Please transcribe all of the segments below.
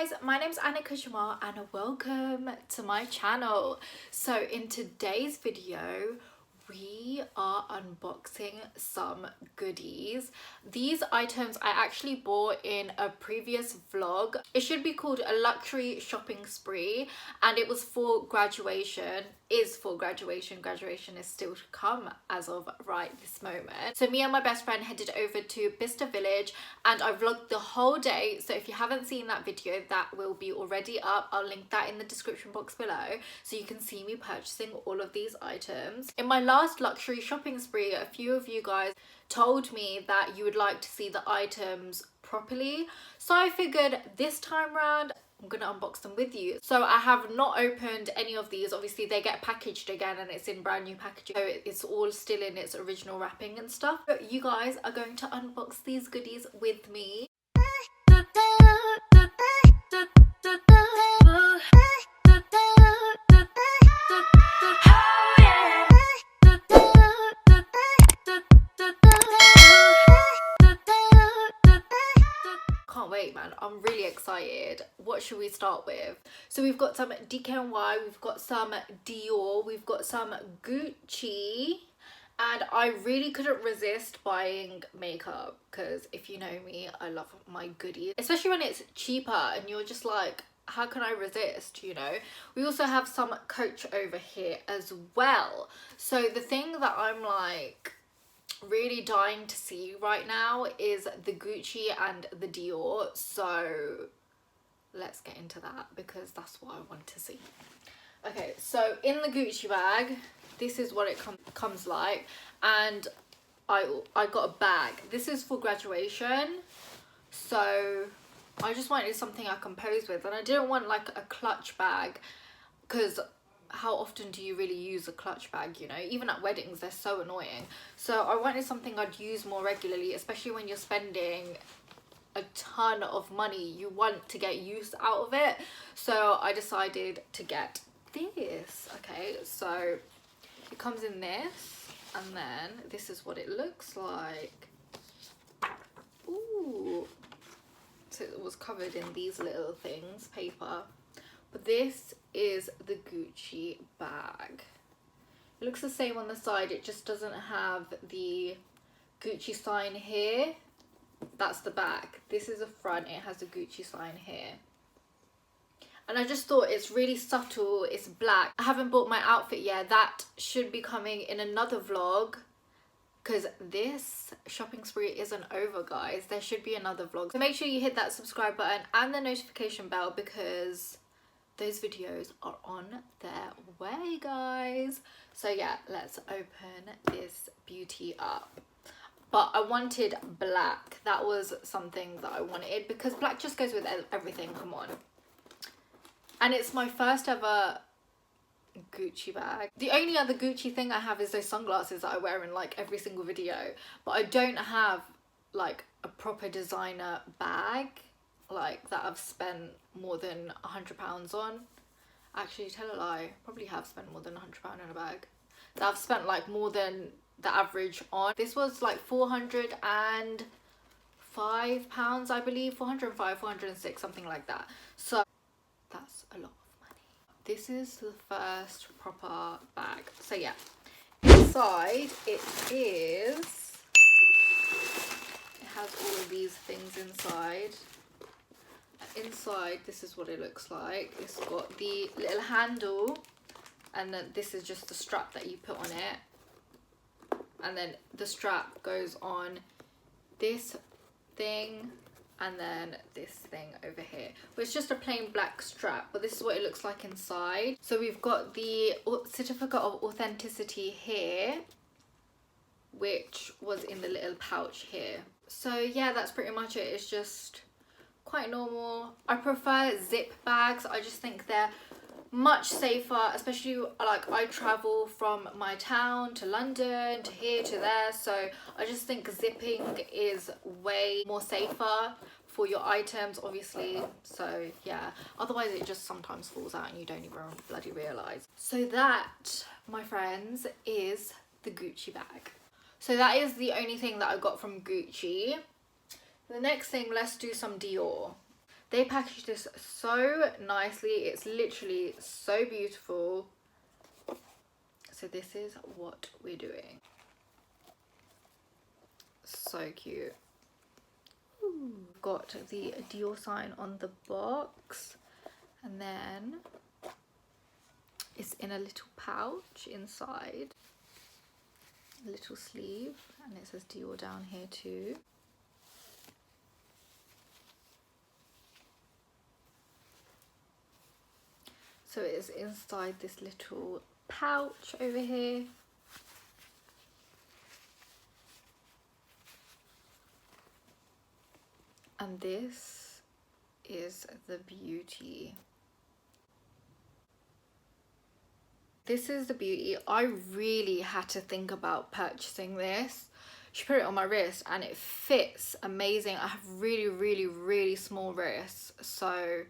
guys, my name's Annika Jamal and welcome to my channel. So in today's video we are unboxing some goodies. These items I actually bought in a previous vlog. It should be called a luxury shopping spree, and it was for graduation. Graduation is still to come as of right this moment. So me and my best friend headed over to Bicester village and I vlogged the whole day. So if you haven't seen that video, that will be already up. I'll link that in the description box below so you can see me purchasing all of these items. In my last luxury shopping spree, a few of you guys told me that you would like to see the items properly, so I figured this time round I'm gonna unbox them with you. So I have not opened any of these. Obviously they get packaged again and it's in brand new packaging, so it's all still in its original wrapping and stuff. But you guys are going to unbox these goodies with me. Can't wait, man. I'm really excited. What should we start with? So we've got some DKNY, we've got some Dior, we've got some Gucci, and I really couldn't resist buying makeup because if you know me, I love my goodies, especially when it's cheaper and you're just like, how can I resist, you know? We also have some Coach over here as well. So the thing that I'm like really dying to see right now is the Gucci and the Dior, so let's get into that because that's what I want to see. Okay, so in the Gucci bag, this is what it comes like, and I got a bag. This is for graduation, so I just wanted something I can pose with, and I didn't want like a clutch bag because how often do you really use a clutch bag, you know? Even at weddings, they're so annoying. So I wanted something I'd use more regularly, especially when you're spending a ton of money. You want to get use out of it. So I decided to get this. Okay, so it comes in this, and then this is what it looks like. Ooh. So it was covered in these little things, paper. But this is the Gucci bag. It looks the same on the side, it just doesn't have the Gucci sign here. That's the back. This is the front, it has a Gucci sign here. And I just thought it's really subtle, it's black. I haven't bought my outfit yet. That should be coming in another vlog because this shopping spree isn't over, guys. There should be another vlog. So make sure you hit that subscribe button and the notification bell because those videos are on their way, guys. So yeah, let's open this beauty up. But I wanted black. That was something that I wanted because black just goes with everything, come on. And it's my first ever Gucci bag. The only other Gucci thing I have is those sunglasses that I wear in like every single video, but I don't have like a proper designer bag like that I've spent more than £100 on. Actually, tell a lie, probably have spent more than £100 on a bag that I've spent like more than the average on. This was like £405, I believe, 405, 406, something like that. So that's a lot of money. This is the first proper bag. So yeah, inside it has all of these things inside. Inside, this is what it looks like. It's got the little handle, and then this is just the strap that you put on it, and then the strap goes on this thing and then this thing over here, but it's just a plain black strap, but this is what it looks like inside. So we've got the certificate of authenticity here, which was in the little pouch here. So yeah, that's pretty much it. It's just quite normal. I prefer zip bags. I just think they're much safer, especially like I travel from my town to London to here to there, so I just think zipping is way more safer for your items, obviously. So yeah, otherwise it just sometimes falls out and you don't even bloody realize. So that, my friends, is the Gucci bag. So that is the only thing that I got from Gucci. The next thing, let's do some Dior. They packaged this so nicely. It's literally so beautiful. So this is what we're doing. So cute. Ooh. Got the Dior sign on the box, and then it's in a little pouch inside, a little sleeve, and it says Dior down here too. So it is inside this little pouch over here. And this is the beauty. This is the beauty. I really had to think about purchasing this. She put it on my wrist and it fits amazing. I have really small wrists, so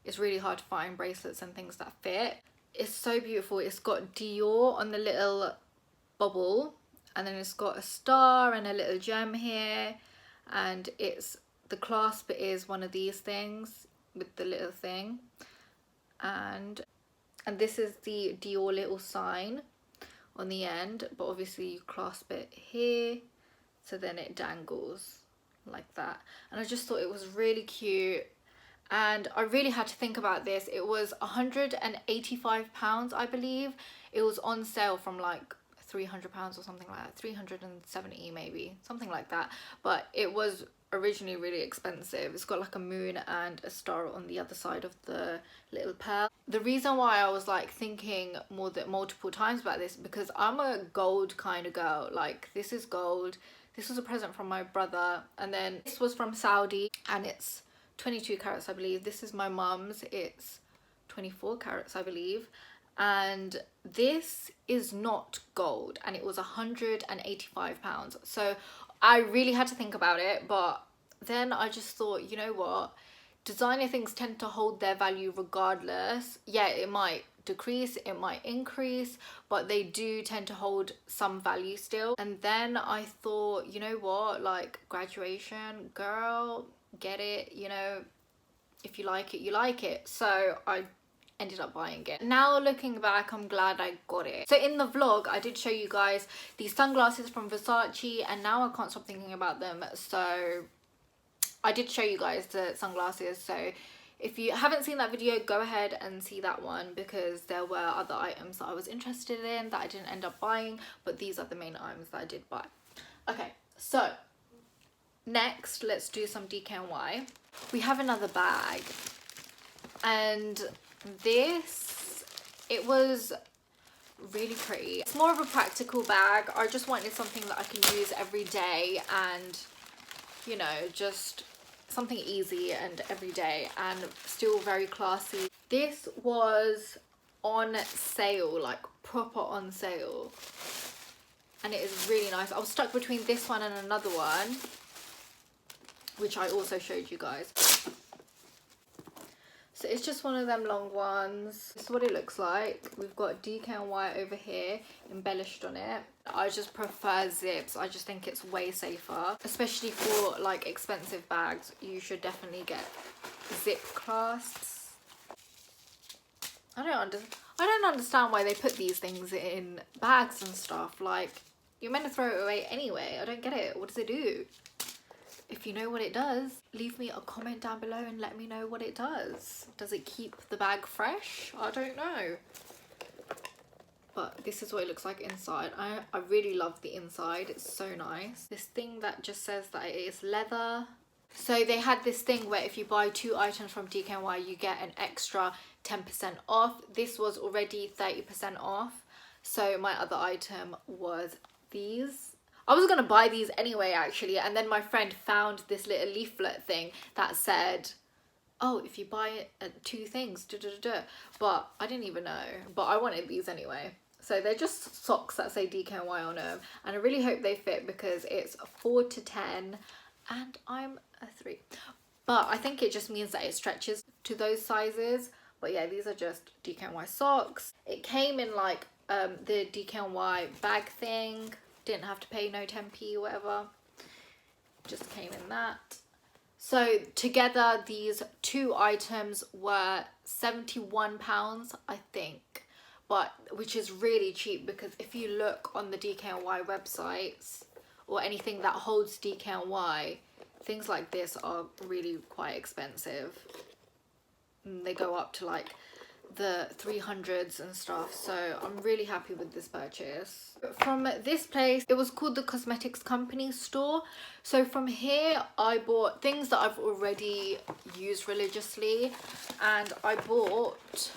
it's really hard to find bracelets and things that fit. It's so beautiful. It's got Dior on the little bubble, and then it's got a star and a little gem here, and it's the clasp is one of these things with the little thing, and this is the Dior little sign on the end, but obviously you clasp it here, so then it dangles like that. And I just thought it was really cute, and I really had to think about this. It was £185, I believe. It was on sale from like £300 or something like that, 370 maybe, something like that, but it was originally really expensive. It's got like a moon and a star on the other side of the little pearl. The reason why I was like thinking multiple times about this, because I'm a gold kind of girl. Like, this is gold. This was a present from my brother, and then this was from Saudi, and it's 22 carats, I believe. This is my mum's. It's 24 carats, I believe. And this is not gold, and it was £185. So I really had to think about it, but then I just thought, you know what, designer things tend to hold their value regardless. Yeah, it might decrease, it might increase, but they do tend to hold some value still. And then I thought, you know what, like, graduation, girl, get it, you know, if you like it, you like it. So I ended up buying it. Now looking back, I'm glad I got it. So in the vlog, I did show you guys these sunglasses from Versace, and now I can't stop thinking about them. So I did show you guys the sunglasses. So if you haven't seen that video, go ahead and see that one, because there were other items that I was interested in that I didn't end up buying, but these are the main items that I did buy. Okay, so next, let's do some DKNY. We have another bag, and this, it was really pretty. It's more of a practical bag. I just wanted something that I can use every day, and, you know, just something easy and everyday and still very classy. This was on sale, like proper on sale, and it is really nice. I was stuck between this one and another one, which I also showed you guys. So it's just one of them long ones. This is what it looks like. We've got DKNY over here embellished on it. I just prefer zips. I just think it's way safer, especially for like expensive bags. You should definitely get zip clasps. I don't understand why they put these things in bags and stuff. Like, you're meant to throw it away anyway. I don't get it. What does it do? If you know what it does, leave me a comment down below and let me know what it does. Does it keep the bag fresh? I don't know. But this is what it looks like inside. I really love the inside. It's so nice. This thing that just says that it is leather. So they had this thing where if you buy 2 items from DKNY, you get an extra 10% off. This was already 30% off. So my other item was these. I was gonna buy these anyway, actually, and then my friend found this little leaflet thing that said, oh, if you buy 2 things, but I didn't even know, but I wanted these anyway. So they're just socks that say DKNY on them, and I really hope they fit, because it's 4 to 10 and I'm a 3, but I think it just means that it stretches to those sizes. But yeah, these are just DKNY socks. It came in like the DKNY bag thing. Didn't have to pay no 10p or whatever, just came in that. So together these two items were £71, I think, but which is really cheap, because if you look on the DKNY websites or anything that holds DKNY, things like this are really quite expensive. They go up to like the 300s and stuff, so I'm really happy with this purchase. From this place, it was called the Cosmetics Company store. So from here I bought things that I've already used religiously, and I bought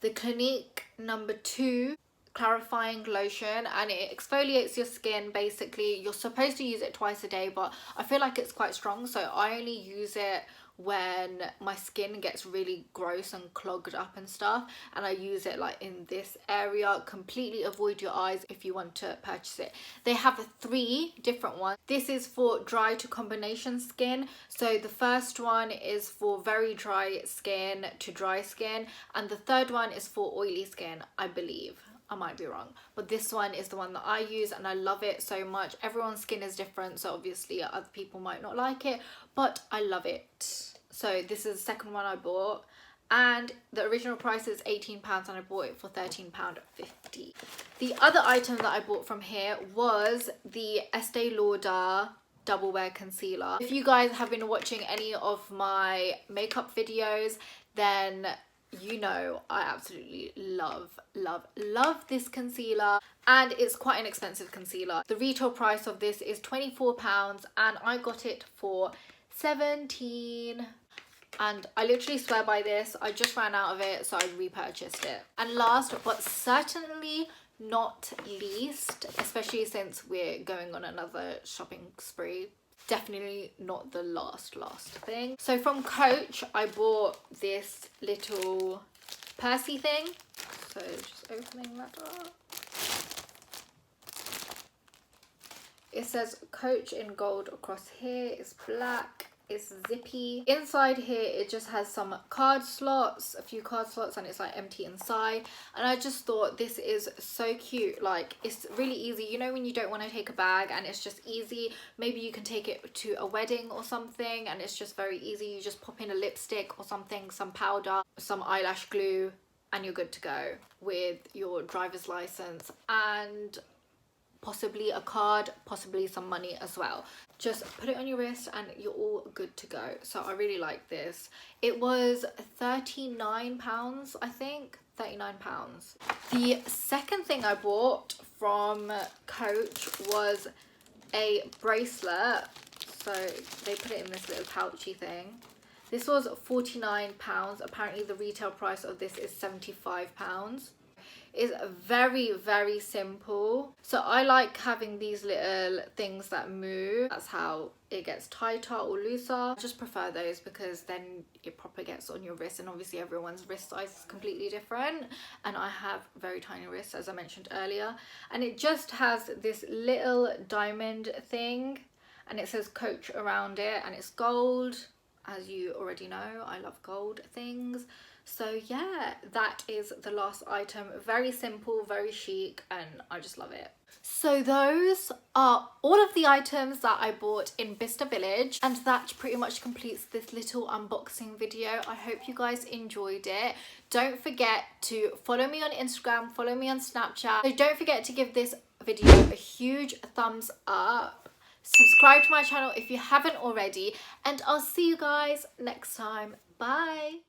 the Clinique #2 clarifying lotion, and it exfoliates your skin. Basically, you're supposed to use it twice a day, but I feel like it's quite strong, so I only use it when my skin gets really gross and clogged up and stuff, and I use it like in this area. Completely avoid your eyes if you want to purchase it. They have 3 different ones. This is for dry to combination skin, so the first one is for very dry skin to dry skin, and the third one is for oily skin, I believe. I might be wrong, but this one is the one that I use and I love it so much. Everyone's skin is different, so obviously other people might not like it, but I love it. So this is the second one I bought, and the original price is £18 and I bought it for £13.50. The other item that I bought from here was the Estee Lauder Double Wear Concealer. If you guys have been watching any of my makeup videos, then you know I absolutely love this concealer, and it's quite an expensive concealer. The retail price of this is £24 and I got it for £17, and I literally swear by this. I just ran out of it, so I repurchased it. And last but certainly not least, especially since we're going on another shopping spree, definitely not the last thing. So from Coach, I bought this little pursey thing. So just opening that up. It says Coach in gold across here. It's black. It's zippy. Inside here it just has some card slots, a few card slots, and it's like empty inside. And I just thought this is so cute. Like, it's really easy, you know, when you don't want to take a bag and it's just easy. Maybe you can take it to a wedding or something and it's just very easy. You just pop in a lipstick or something, some powder, some eyelash glue, and you're good to go with your driver's license and possibly a card, possibly some money as well. Just put it on your wrist and you're all good to go. So I really like this. It was £39, I think. £39. The second thing I bought from Coach was a bracelet. So they put it in this little pouchy thing. This was £49. Apparently the retail price of this is £75. Is very simple. So I like having these little things that move. That's how it gets tighter or looser. I just prefer those because then it proper gets on your wrist, and obviously everyone's wrist size is completely different, and I have very tiny wrists, as I mentioned earlier. And it just has this little diamond thing, and it says Coach around it, and it's gold. As you already know, I love gold things. So yeah, that is the last item. Very simple, very chic, and I just love it. So those are all of the items that I bought in Bicester Village, and that pretty much completes this little unboxing video. I hope you guys enjoyed it. Don't forget to follow me on Instagram, follow me on Snapchat. So don't forget to give this video a huge thumbs up. Subscribe to my channel if you haven't already, and I'll see you guys next time. Bye.